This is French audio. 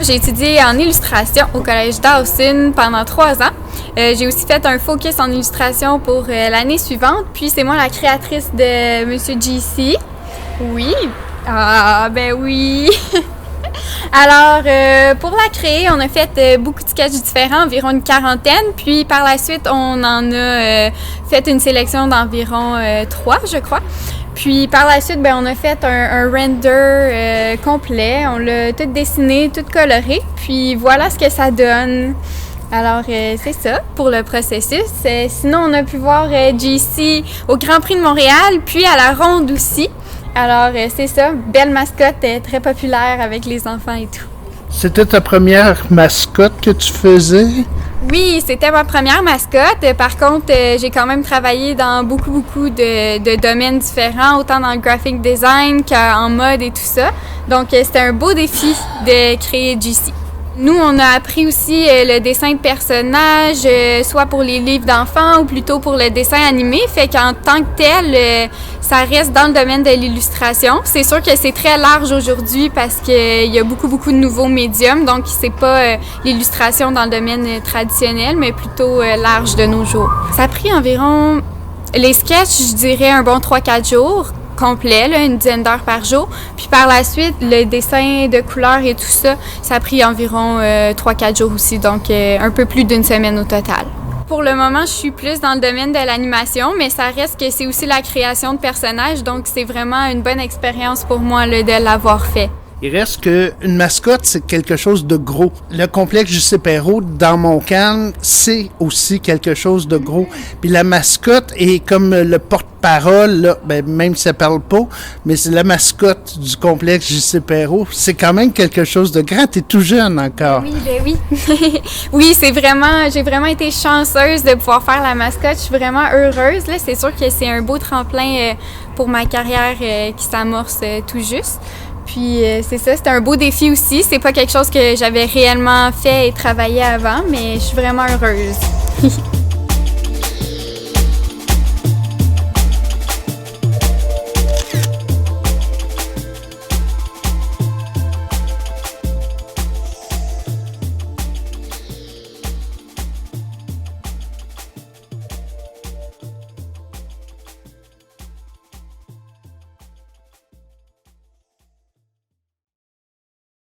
j'ai étudié en illustration au Collège Dawson pendant 3 ans. J'ai aussi fait un focus en illustration pour l'année suivante. Puis c'est moi la créatrice de Monsieur JC. Oui. Ah, ben oui. Alors, pour la créer, on a fait beaucoup de sketchs différents, environ une quarantaine. Puis par la suite, on en a fait une sélection d'environ 3, je crois. Puis par la suite, on a fait un render complet. On l'a tout dessiné, tout coloré. Puis voilà ce que ça donne. Alors, c'est ça pour le processus. Sinon, on a pu voir JC au Grand Prix de Montréal, puis à la Ronde aussi. Alors, c'est ça, belle mascotte, très populaire avec les enfants et tout. C'était ta première mascotte que tu faisais? Oui, c'était ma première mascotte. Par contre, j'ai quand même travaillé dans beaucoup de domaines différents, autant dans le graphic design qu'en mode et tout ça. Donc, c'était un beau défi de créer JC. Nous, on a appris aussi le dessin de personnages, soit pour les livres d'enfants ou plutôt pour le dessin animé. Fait qu'en tant que tel, ça reste dans le domaine de l'illustration. C'est sûr que c'est très large aujourd'hui parce qu'il y a beaucoup de nouveaux médiums. Donc, c'est pas l'illustration dans le domaine traditionnel, mais plutôt large de nos jours. Ça a pris environ, les sketchs, je dirais un bon 3-4 jours. Complet, là, une dizaine d'heures par jour. Puis par la suite, le dessin de couleurs et tout ça, ça a pris environ 3-4 jours aussi, donc un peu plus d'une semaine au total. Pour le moment, je suis plus dans le domaine de l'animation, mais ça reste que c'est aussi la création de personnages, donc c'est vraiment une bonne expérience pour moi là, de l'avoir fait. Il reste qu'une mascotte, c'est quelque chose de gros. Le complexe J.C. Perrault, dans mon camp, c'est aussi quelque chose de gros. Puis la mascotte est comme le porte-parole, là, même si ça parle pas, mais c'est la mascotte du complexe J.C. Perrault. C'est quand même quelque chose de grand. T'es tout jeune encore. Oui, oui. Oui, j'ai vraiment été chanceuse de pouvoir faire la mascotte. Je suis vraiment heureuse. Là, c'est sûr que c'est un beau tremplin pour ma carrière qui s'amorce tout juste. Puis c'est ça, c'était un beau défi aussi. C'est pas quelque chose que j'avais réellement fait et travaillé avant, mais je suis vraiment heureuse.